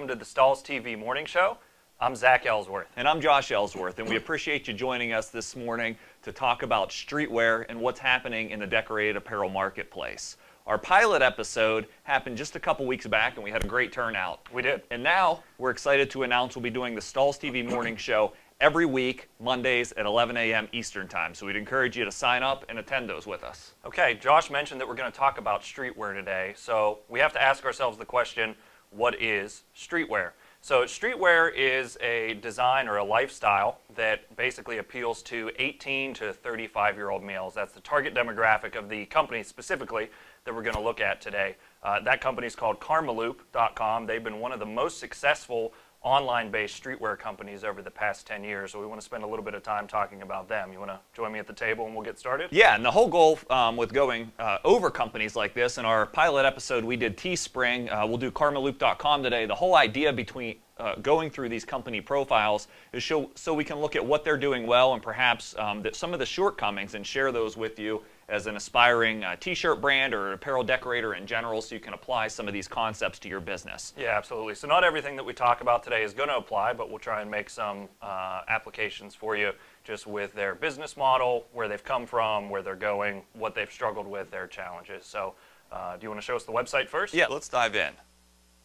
welcome to the Stahls TV Morning Show. I'm Zach Ellsworth. And I'm Josh Ellsworth, and we appreciate you joining us this morning to talk about streetwear and what's happening in the decorated apparel marketplace. Our pilot episode happened just a couple weeks back, and we had a great turnout. We did. And now we're excited to announce we'll be doing the Stahls TV Morning Show every week, Mondays at 11 a.m. Eastern Time. So we'd encourage you to sign up and attend those with us. Okay, Josh mentioned that we're going to talk about streetwear today, so we have to ask ourselves the question, what is streetwear? So streetwear is a design or a lifestyle that basically appeals to 18 to 35-year-old males. That's the target demographic of the company specifically that we're going to look at today. That company is called Karmaloop.com. They've been one of the most successful online-based streetwear companies over the past 10 years, so we want to spend a little bit of time talking about them. You want to join me at the table and we'll get started? Yeah, and the whole goal with going over companies like this, in our pilot episode we did Teespring, we'll do Karmaloop.com today. The whole idea between going through these company profiles is so we can look at what they're doing well and perhaps some of the shortcomings and share those with you as an aspiring t-shirt brand or apparel decorator in general, so you can apply some of these concepts to your business. Yeah, absolutely. So not everything that we talk about today is going to apply, but we'll try and make some applications for you just with their business model, where they've come from, where they're going, what they've struggled with, their challenges. So do you want to show us the website first? Yeah, let's dive in.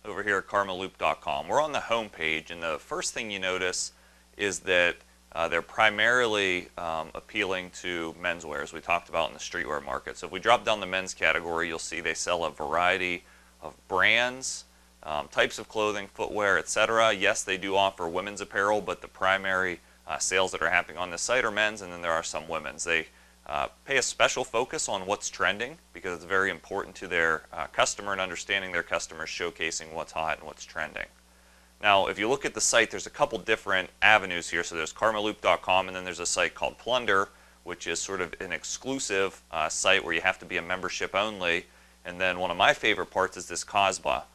Over here at Karmaloop.com. We're on the home page, and the first thing you notice is that they're primarily appealing to menswear, as we talked about in the streetwear market. So if we drop down the men's category, you'll see they sell a variety of brands, types of clothing, footwear, etc. Yes, they do offer women's apparel, but the primary sales that are happening on this site are men's, and then there are some women's. They pay a special focus on what's trending because it's very important to their customer and understanding their customers, showcasing what's hot and what's trending. Now, if you look at the site, there's a couple different avenues here. So there's Karmaloop.com, and then there's a site called Plunder, which is sort of an exclusive site where you have to be a membership only. And then one of my favorite parts is this CAD-CUT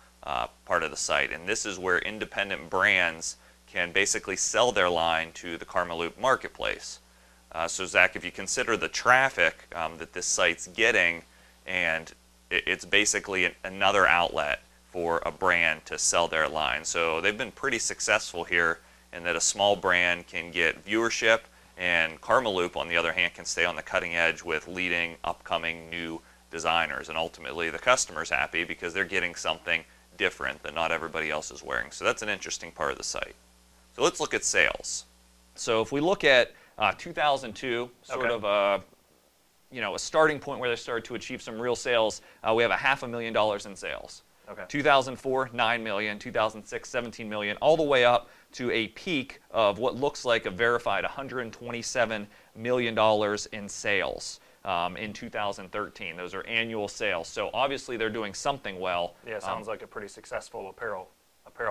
part of the site. And this is where independent brands can basically sell their line to the Karmaloop marketplace. So Zach, if you consider the traffic that this site's getting, and it's basically another outlet for a brand to sell their line. So they've been pretty successful here in that a small brand can get viewership, and Karmaloop, on the other hand, can stay on the cutting edge with leading upcoming new designers. And ultimately the customer's happy because they're getting something different that not everybody else is wearing. So that's an interesting part of the site. So let's look at sales. So if we look at 2002, sort of a starting point where they started to achieve some real sales, we have $500,000 in sales. Okay. 2004, $9 million, 2006, $17 million, all the way up to a peak of what looks like a verified $127 million in sales in 2013. Those are annual sales. So obviously they're doing something well. Yeah, sounds like a pretty successful apparel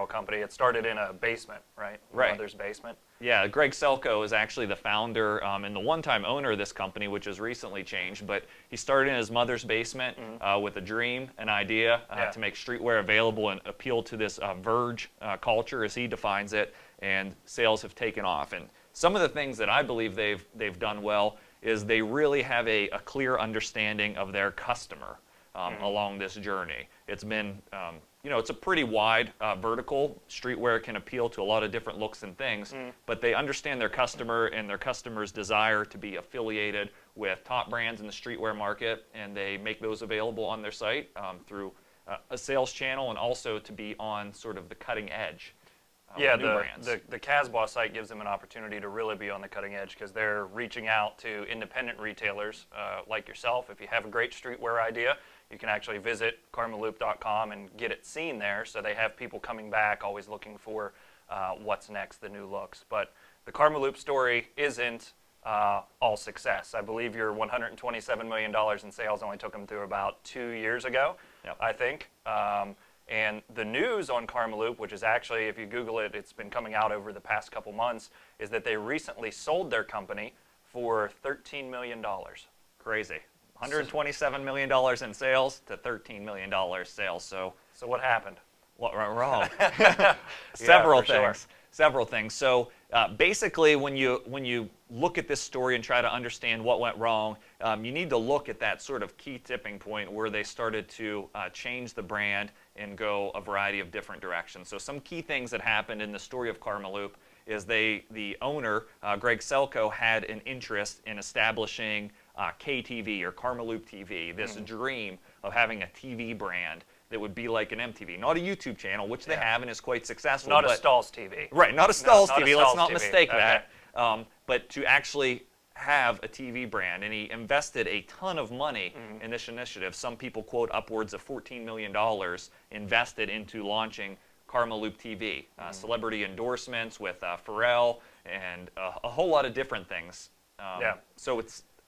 company. It started in a basement, right? Right. Mother's basement. Yeah, Greg Selko is actually the founder and the one-time owner of this company, which has recently changed. But he started in his mother's basement with a dream, an idea to make streetwear available and appeal to this verge culture, as he defines it. And sales have taken off. And some of the things that I believe they've done well is they really have a clear understanding of their customer along this journey. It's been it's a pretty wide vertical. Streetwear can appeal to a lot of different looks and things, but they understand their customer and their customer's desire to be affiliated with top brands in the streetwear market, and they make those available on their site through a sales channel, and also to be on sort of the cutting edge. Yeah, new brands. the CAD-CUT site gives them an opportunity to really be on the cutting edge because they're reaching out to independent retailers like yourself. If you have a great streetwear idea, you can actually visit Karmaloop.com and get it seen there. So they have people coming back, always looking for what's next, the new looks. But the Karmaloop story isn't all success. I believe your $127 million in sales only took them through about 2 years ago, I think. And the news on Karmaloop, which is actually, if you Google it, it's been coming out over the past couple months, is that they recently sold their company for $13 million. Crazy. $127 million in sales to $13 million sales. So what happened? What went wrong? Several things. Sure. Several things. So basically, when you look at this story and try to understand what went wrong, you need to look at that sort of key tipping point where they started to change the brand and go a variety of different directions. So some key things that happened in the story of Karmaloop is the owner, Greg Selko, had an interest in establishing KTV or Karmaloop TV, this dream of having a TV brand that would be like an MTV, not a YouTube channel, which they have and is quite successful. Not a Stahls TV. Right, not a Stahls not a TV, let's Stahls not TV. mistake Okay. that. But to actually have a TV brand, and he invested a ton of money in this initiative. Some people quote upwards of $14 million invested into launching Karmaloop TV. Celebrity endorsements with Pharrell and a whole lot of different things. So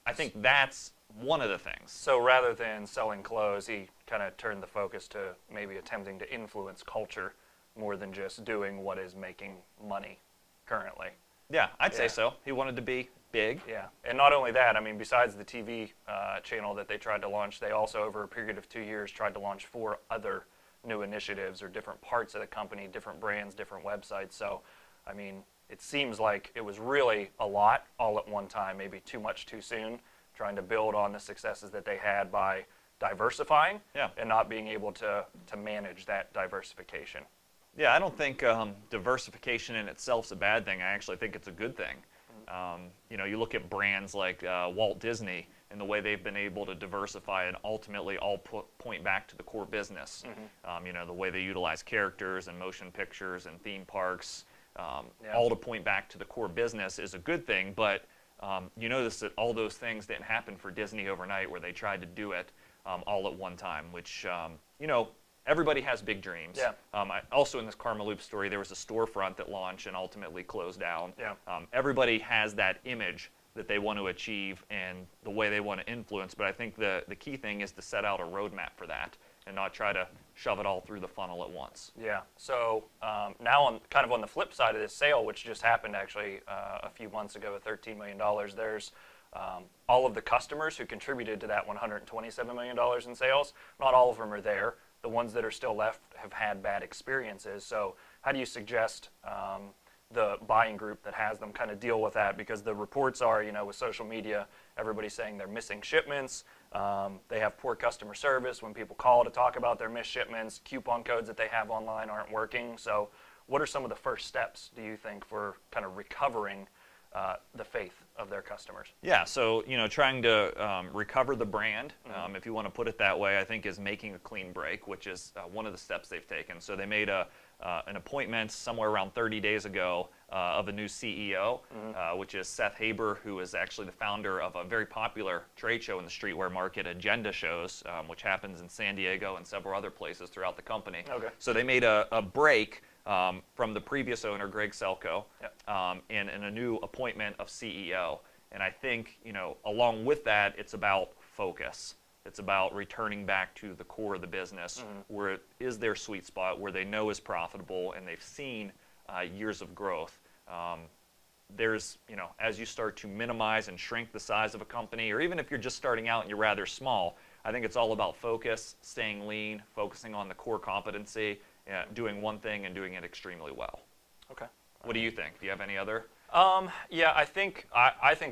I think that's one of the things. So rather than selling clothes, he kind of turned the focus to maybe attempting to influence culture more than just doing what is making money currently. Yeah, I'd say so. He wanted to be big. Yeah, and not only that, I mean, besides the TV channel that they tried to launch, they also, over a period of 2 years, tried to launch 4 other new initiatives or different parts of the company, different brands, different websites. So, I mean, it seems like it was really a lot all at one time, maybe too much too soon, trying to build on the successes that they had by diversifying and not being able to manage that diversification. Yeah, I don't think diversification in itself is a bad thing. I actually think it's a good thing. You know, you look at brands like Walt Disney and the way they've been able to diversify and ultimately all point back to the core business. You know, the way they utilize characters and motion pictures and theme parks, all to point back to the core business is a good thing. But you notice that all those things didn't happen for Disney overnight, where they tried to do it all at one time, which, you know, everybody has big dreams. Also in this Karmaloop story, there was a storefront that launched and ultimately closed down. Everybody has that image that they want to achieve and the way they want to influence, but I think the key thing is to set out a roadmap for that and not try to shove it all through the funnel at once. Yeah, so now on the flip side of this sale, which just happened actually a few months ago, $13 million, there's all of the customers who contributed to that $127 million in sales. Not all of them are there. The ones that are still left have had bad experiences. So how do you suggest the buying group that has them kind of deal with that? Because the reports are, you know, with social media, everybody's saying they're missing shipments. They have poor customer service when people call to talk about their missed shipments. Coupon codes that they have online aren't working. So what are some of the first steps, do you think, for kind of recovering the faith of their customers? Yeah, so, you know, trying to recover the brand, if you want to put it that way, I think is making a clean break, which is one of the steps they've taken. So they made an appointment somewhere around 30 days ago of a new CEO, which is Seth Haber, who is actually the founder of a very popular trade show in the streetwear market, Agenda Shows, which happens in San Diego and several other places throughout the company. So they made a break from the previous owner, Greg Selko, and a new appointment of CEO. And I think, you know, along with that, it's about focus. It's about returning back to the core of the business, where it is their sweet spot, where they know is profitable, and they've seen years of growth. There's, you know, as you start to minimize and shrink the size of a company, or even if you're just starting out and you're rather small, I think it's all about focus, staying lean, focusing on the core competency, doing one thing and doing it extremely well. Okay. What do you think? Do you have any other? Yeah, I think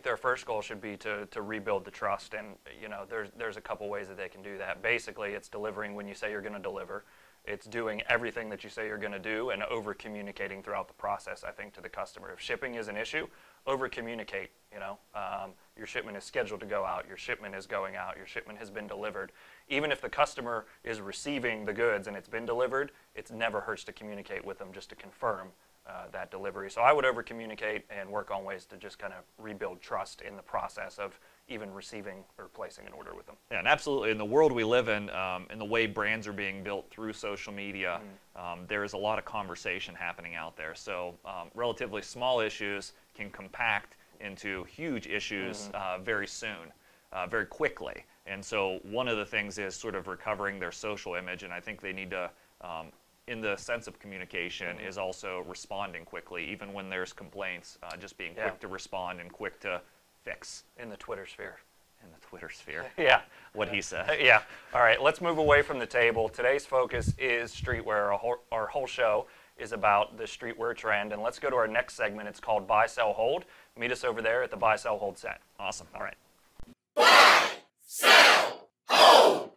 their first goal should be to rebuild the trust, and you know, there's a couple ways that they can do that. Basically, it's delivering when you say you're going to deliver. It's doing everything that you say you're going to do and over-communicating throughout the process, I think, to the customer. If shipping is an issue, over-communicate, you know. Your shipment is scheduled to go out. Your shipment is going out. Your shipment has been delivered. Even if the customer is receiving the goods and it's been delivered, it never hurts to communicate with them just to confirm that delivery. So I would over-communicate and work on ways to just kind of rebuild trust in the process of even receiving or placing an order with them. Yeah, and absolutely. In the world we live in the way brands are being built through social media, there is a lot of conversation happening out there. So relatively small issues can compact into huge issues very soon, very quickly. And so one of the things is sort of recovering their social image, and I think they need to, in the sense of communication, is also responding quickly, even when there's complaints, just being quick to respond and quick to fix. In the Twitter sphere. In the Twitter sphere. Yeah. What he said. Yeah. All right, let's move away from the table. Today's focus is streetwear. Our whole show is about the streetwear trend, and let's go to our next segment. It's called Buy, Sell, Hold. Meet us over there at the Buy, Sell, Hold set. Awesome. All right. Buy, sell, hold.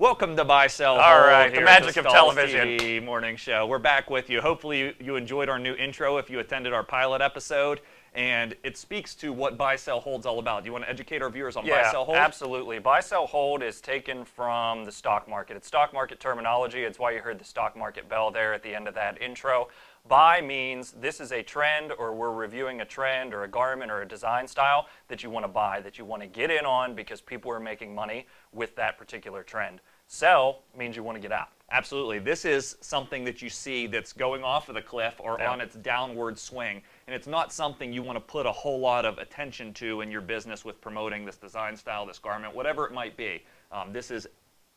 Welcome to Buy, Sell, All Hold right, the here at magic of Stahls television. TV morning show. We're back with you. Hopefully you enjoyed our new intro if you attended our pilot episode, and it speaks to what Buy, Sell, Hold's all about. Do you want to educate our viewers on Buy, Sell, Hold? Absolutely. Buy, sell, hold is taken from the stock market. It's stock market terminology. It's why you heard the stock market bell there at the end of that intro. Buy means this is a trend, or we're reviewing a trend or a garment or a design style that you want to buy, that you want to get in on because people are making money with that particular trend. Sell means you want to get out. Absolutely. This is something that you see that's going off of the cliff or on its downward swing, and it's not something you want to put a whole lot of attention to in your business with promoting this design style, this garment, whatever it might be. This is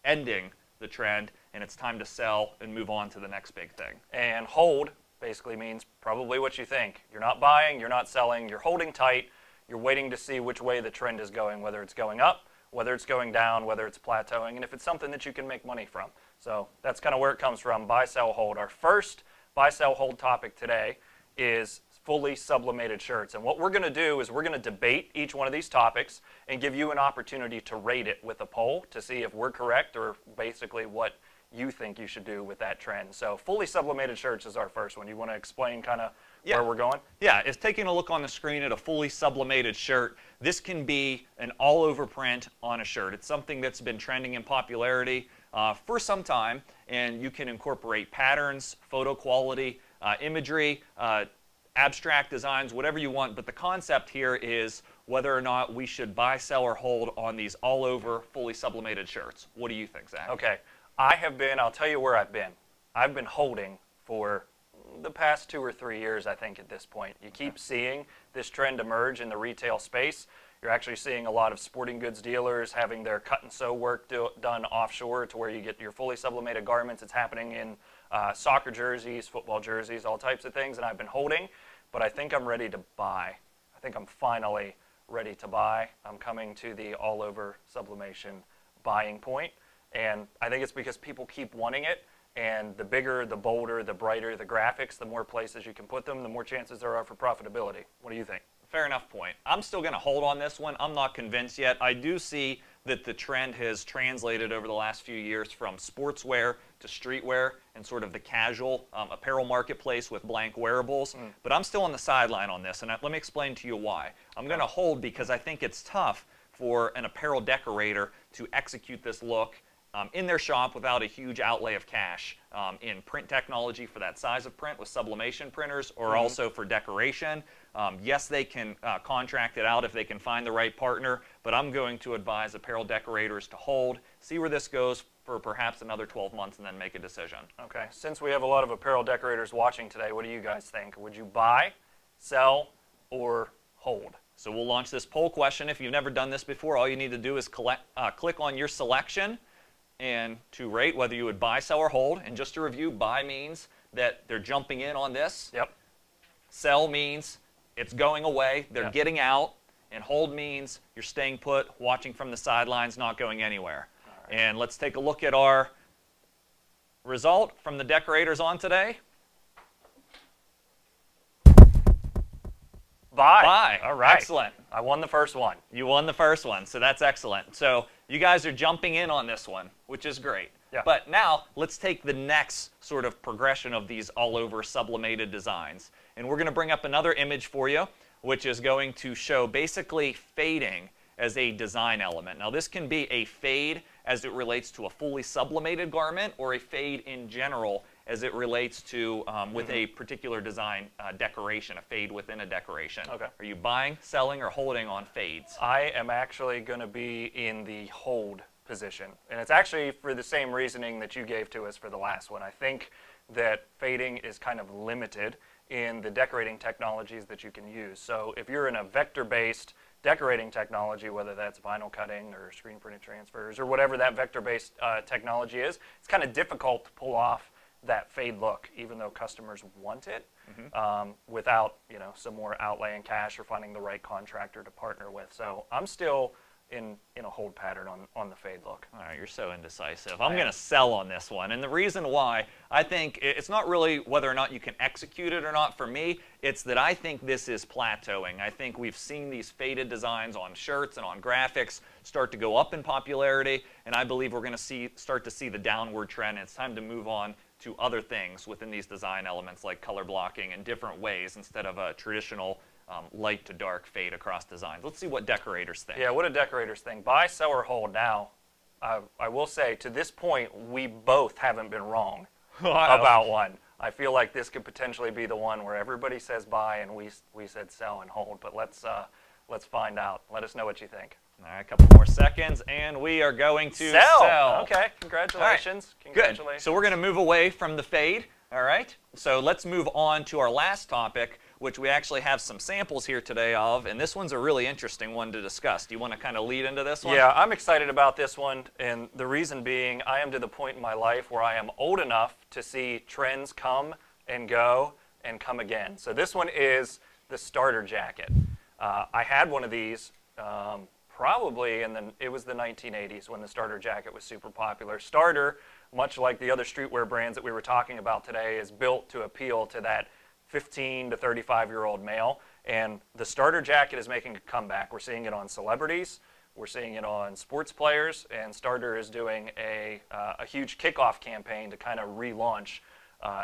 ending the trend, and it's time to sell and move on to the next big thing. And hold basically means probably what you think. You're not buying, you're not selling, you're holding tight, you're waiting to see which way the trend is going, whether it's going up, whether it's going down, whether it's plateauing, and if it's something that you can make money from. So that's kind of where it comes from, buy, sell, hold. Our first buy, sell, hold topic today is fully sublimated shirts. And what we're going to do is we're going to debate each one of these topics and give you an opportunity to rate it with a poll to see if we're correct or basically what you think you should do with that trend. So fully sublimated shirts is our first one. You want to explain kind of where we're going? Yeah, it's taking a look on the screen at a fully sublimated shirt. This can be an all-over print on a shirt. It's something that's been trending in popularity for some time, and you can incorporate patterns, photo quality, imagery, abstract designs, whatever you want, but the concept here is whether or not we should buy, sell, or hold on these all-over fully sublimated shirts. What do you think, Zach? Okay. I'll tell you where I've been. I've been holding for the past 2 or 3 years, I think, at this point. You keep seeing this trend emerge in the retail space. You're actually seeing a lot of sporting goods dealers having their cut and sew work done offshore to where you get your fully sublimated garments. It's happening in soccer jerseys, football jerseys, all types of things, and I've been holding, but I think I'm ready to buy. I think I'm finally ready to buy. I'm coming to the all-over sublimation buying point. And I think it's because people keep wanting it, and the bigger, the bolder, the brighter the graphics, the more places you can put them, the more chances there are for profitability. What do you think? Fair enough point. I'm still going to hold on this one. I'm not convinced yet. I do see that the trend has translated over the last few years from sportswear to streetwear and sort of the casual apparel marketplace with blank wearables. But I'm still on the sideline on this, and let me explain to you why. I'm going to hold because I think it's tough for an apparel decorator to execute this look in their shop without a huge outlay of cash in print technology for that size of print with sublimation printers, or also for decoration. Yes, they can contract it out if they can find the right partner, but I'm going to advise apparel decorators to hold, see where this goes for perhaps another 12 months, and then make a decision. Okay, since we have a lot of apparel decorators watching today, what do you guys think? Would you buy, sell, or hold? So we'll launch this poll question. If you've never done this before, all you need to do is click on your selection and to rate whether you would buy, sell, or hold. And just to review, buy means that they're jumping in on this. Yep. Sell means it's going away, they're getting out. And hold means you're staying put, watching from the sidelines, not going anywhere. Right. And let's take a look at our result from the decorators on today. Buy. Buy. All right. Excellent. I won the first one. You won the first one, so that's excellent. So you guys are jumping in on this one, which is great. Yeah. But now let's take the next sort of progression of these all-over sublimated designs. And we're going to bring up another image for you, which is going to show basically fading as a design element. Now this can be a fade as it relates to a fully sublimated garment, or a fade in general as it relates to with a particular design decoration, a fade within a decoration. Okay. Are you buying, selling, or holding on fades? I am actually going to be in the hold position. And it's actually for the same reasoning that you gave to us for the last one. I think that fading is kind of limited in the decorating technologies that you can use. So if you're in a vector-based decorating technology, whether that's vinyl cutting or screen printed transfers or whatever that vector-based technology is, it's kind of difficult to pull off that fade look, even though customers want it, without some more outlay in cash or finding the right contractor to partner with. So I'm still in a hold pattern on the fade look. All right, you're so indecisive. I'm going to sell on this one. And the reason why, I think it's not really whether or not you can execute it or not for me. It's that I think this is plateauing. I think we've seen these faded designs on shirts and on graphics start to go up in popularity. And I believe we're going to start to see the downward trend. It's time to move on to other things within these design elements like color blocking in different ways instead of a traditional light to dark fade across designs. Let's see what decorators think. Yeah, what do decorators think? Buy, sell, or hold. Now, I will say, to this point, we both haven't been wrong about one. I feel like this could potentially be the one where everybody says buy and we said sell and hold. But let's find out. Let us know what you think. All right, a couple more seconds, and we are going to sell. Okay, congratulations. Right. Congratulations. Good. So we're going to move away from the fade. All right. So let's move on to our last topic, which we actually have some samples here today of, and this one's a really interesting one to discuss. Do you want to kind of lead into this one? Yeah, I'm excited about this one, and the reason being I am to the point in my life where I am old enough to see trends come and go and come again. So this one is the starter jacket. I had one of these probably it was the 1980s when the starter jacket was super popular. Starter, much like the other streetwear brands that we were talking about today, is built to appeal to that 15 to 35-year-old male, and the starter jacket is making a comeback. We're seeing it on celebrities, we're seeing it on sports players, and Starter is doing a huge kickoff campaign to kind of relaunch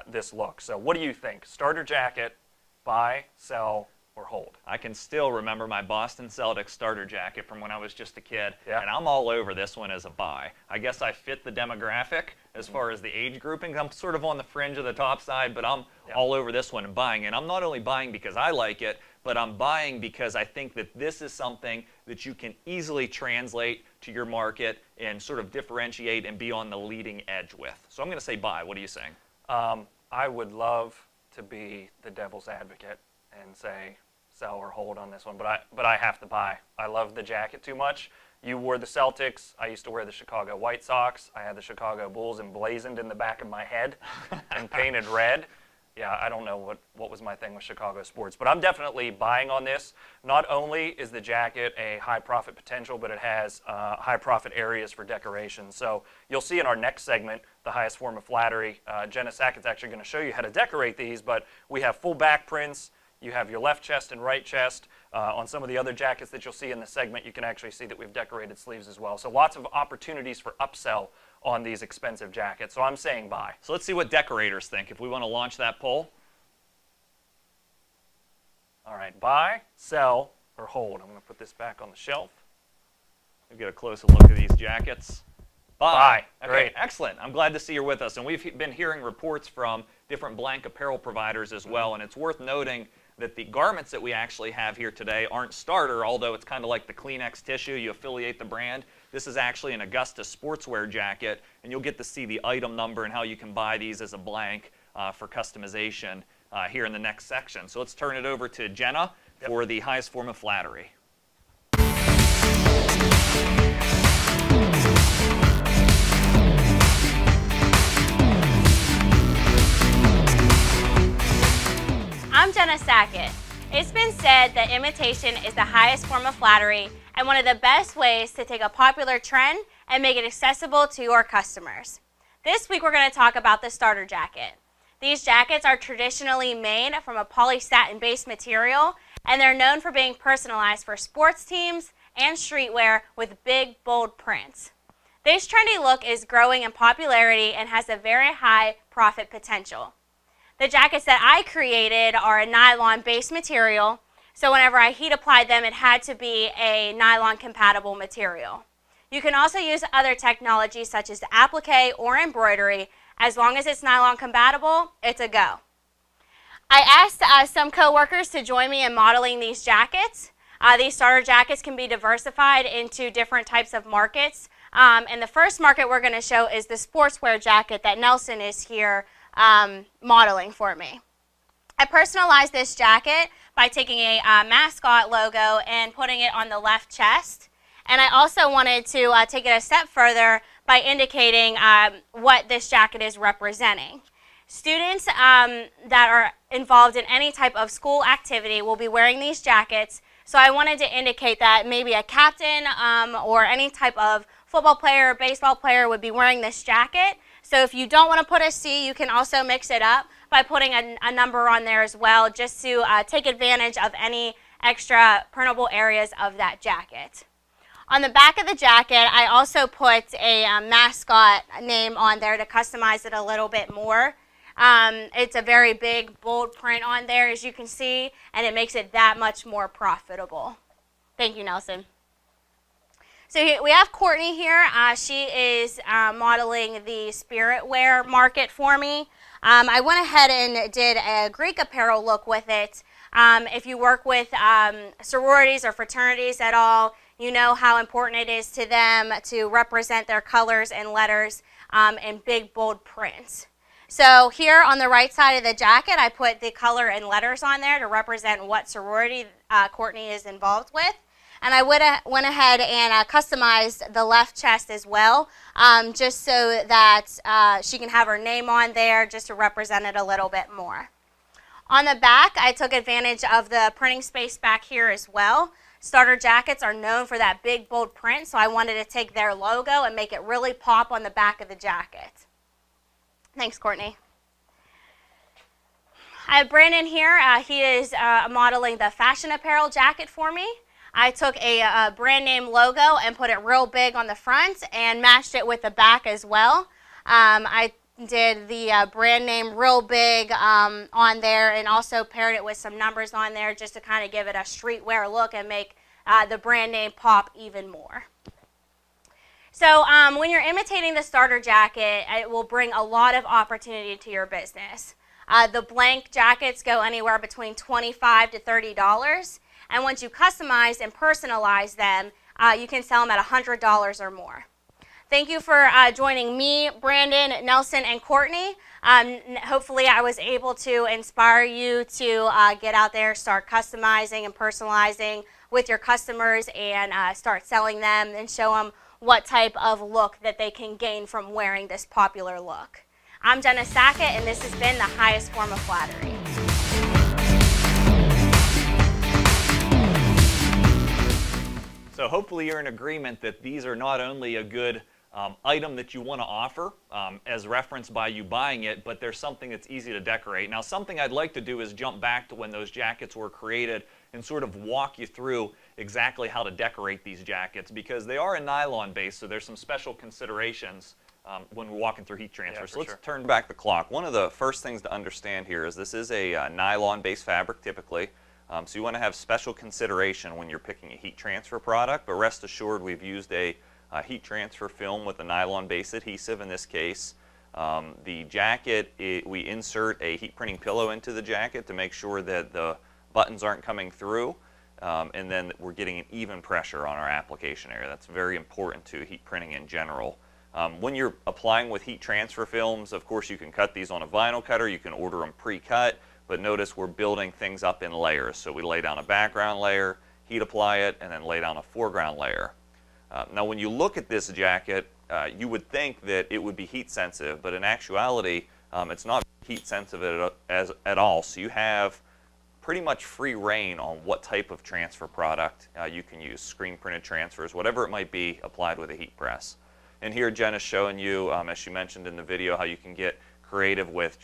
this look. So what do you think? Starter jacket, buy, sell, or hold? I can still remember my Boston Celtics starter jacket from when I was just a kid, yeah. And I'm all over this one as a buy. I guess I fit the demographic as far as the age grouping. I'm sort of on the fringe of the top side, but I'm all over this one and buying. And I'm not only buying because I like it, but I'm buying because I think that this is something that you can easily translate to your market and sort of differentiate and be on the leading edge with. So I'm going to say buy. What are you saying? I would love to be the devil's advocate and say sell or hold on this one, but I have to buy. I love the jacket too much. You wore the Celtics. I used to wear the Chicago White Sox. I had the Chicago Bulls emblazoned in the back of my head and painted red. Yeah, I don't know what was my thing with Chicago sports, but I'm definitely buying on this. Not only is the jacket a high profit potential, but it has high profit areas for decoration. So you'll see in our next segment, the highest form of flattery, Jenna Sackett's actually going to show you how to decorate these, but we have full back prints. You have your left chest and right chest. On some of the other jackets that you'll see in the segment, you can actually see that we've decorated sleeves as well. So lots of opportunities for upsell on these expensive jackets. So I'm saying buy. So let's see what decorators think if we want to launch that poll. All right, buy, sell, or hold. I'm going to put this back on the shelf. We'll get a closer look at these jackets. Buy. Okay, Great. excellent. I'm glad to see you're with us. And we've been hearing reports from different blank apparel providers as well, and it's worth noting that the garments that we actually have here today aren't starter, although it's kind of like the Kleenex tissue. You affiliate the brand. This is actually an Augusta sportswear jacket, and you'll get to see the item number and how you can buy these as a blank for customization here in the next section. So let's turn it over to Jenna for the highest form of flattery. I'm Jenna Sackett. It's been said that imitation is the highest form of flattery and one of the best ways to take a popular trend and make it accessible to your customers. This week we're going to talk about the starter jacket. These jackets are traditionally made from a polysatin-based material, and they're known for being personalized for sports teams and streetwear with big, bold prints. This trendy look is growing in popularity and has a very high profit potential. The jackets that I created are a nylon-based material, so whenever I heat applied them, it had to be a nylon-compatible material. You can also use other technologies such as applique or embroidery. As long as it's nylon-compatible, it's a go. I asked some coworkers to join me in modeling these jackets. These starter jackets can be diversified into different types of markets. And the first market we're going to show is the sportswear jacket that Nelson is here modeling for me. I personalized this jacket by taking a mascot logo and putting it on the left chest. And I also wanted to take it a step further by indicating what this jacket is representing. Students that are involved in any type of school activity will be wearing these jackets So I wanted to indicate that maybe a captain or any type of football player or baseball player would be wearing this jacket. So if you don't want to put a C, you can also mix it up by putting a number on there as well, just to take advantage of any extra printable areas of that jacket. On the back of the jacket, I also put a mascot name on there to customize it a little bit more. It's a very big, bold print on there, as you can see, and it makes it that much more profitable. Thank you, Nelson. So we have Courtney here. She is modeling the Streetwear market for me. I went ahead and did a Greek apparel look with it. If you work with sororities or fraternities at all, you know how important it is to them to represent their colors and letters in big, bold prints. So here on the right side of the jacket, I put the color and letters on there to represent what sorority Courtney is involved with. And I went ahead and customized the left chest as well, just so that she can have her name on there, just to represent it a little bit more. On the back, I took advantage of the printing space back here as well. Starter jackets are known for that big, bold print, so I wanted to take their logo and make it really pop on the back of the jacket. Thanks, Courtney. I have Brandon here. He is modeling the fashion apparel jacket for me. I took a brand name logo and put it real big on the front and matched it with the back as well. I did the brand name real big on there, and also paired it with some numbers on there just to kind of give it a streetwear look and make the brand name pop even more. So when you're imitating the starter jacket, it will bring a lot of opportunity to your business. The blank jackets go anywhere between $25 to $30, and once you customize and personalize them, you can sell them at $100 or more. Thank you for joining me, Brandon, Nelson, and Courtney. Hopefully I was able to inspire you to get out there, start customizing and personalizing with your customers, and start selling them and show them what type of look that they can gain from wearing this popular look. I'm Jenna Sackett, and this has been the highest form of flattery. So hopefully you're in agreement that these are not only a good item that you want to offer as referenced by you buying it, but there's something that's easy to decorate. Now, something I'd like to do is jump back to when those jackets were created and sort of walk you through exactly how to decorate these jackets, because they are a nylon base, so there's some special considerations when we're walking through heat transfer. So let's turn back the clock. One of the first things to understand here is this is a nylon-based fabric typically. So you want to have special consideration when you're picking a heat transfer product, but rest assured we've used a heat transfer film with a nylon base adhesive in this case. The jacket, we insert a heat printing pillow into the jacket to make sure that the buttons aren't coming through, and then we're getting an even pressure on our application area. That's very important to heat printing in general. When you're applying with heat transfer films, of course you can cut these on a vinyl cutter, you can order them pre-cut, but notice we're building things up in layers. So we lay down a background layer, heat apply it, and then lay down a foreground layer. Now when you look at this jacket, you would think that it would be heat sensitive, but in actuality it's not heat sensitive at all. So you have pretty much free reign on what type of transfer product you can use. Screen printed transfers, whatever it might be, applied with a heat press. And here Jen is showing you, as she mentioned in the video, how you can get creative with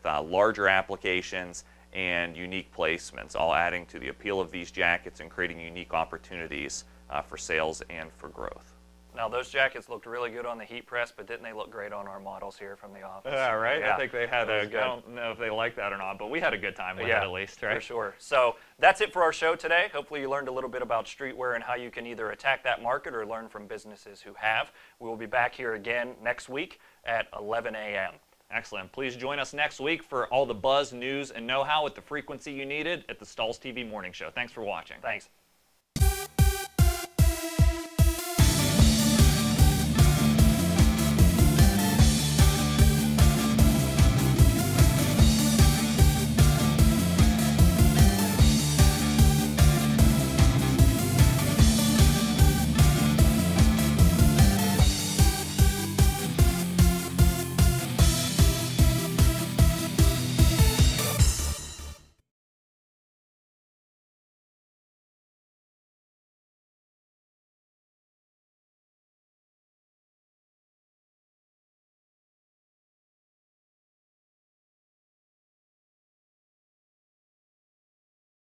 larger applications and unique placements, all adding to the appeal of these jackets and creating unique opportunities for sales and for growth. Now those jackets looked really good on the heat press, but didn't they look great on our models here from the office? Yeah, right? Yeah. I think they had I don't know if they liked that or not, but we had a good time with it at least, right? For sure. So that's it for our show today. Hopefully you learned a little bit about streetwear and how you can either attack that market or learn from businesses who have. We will be back here again next week at 11 a.m. Excellent. Please join us next week for all the buzz, news, and know-how at the frequency you needed at the Stahls TV Morning Show. Thanks for watching. Thanks.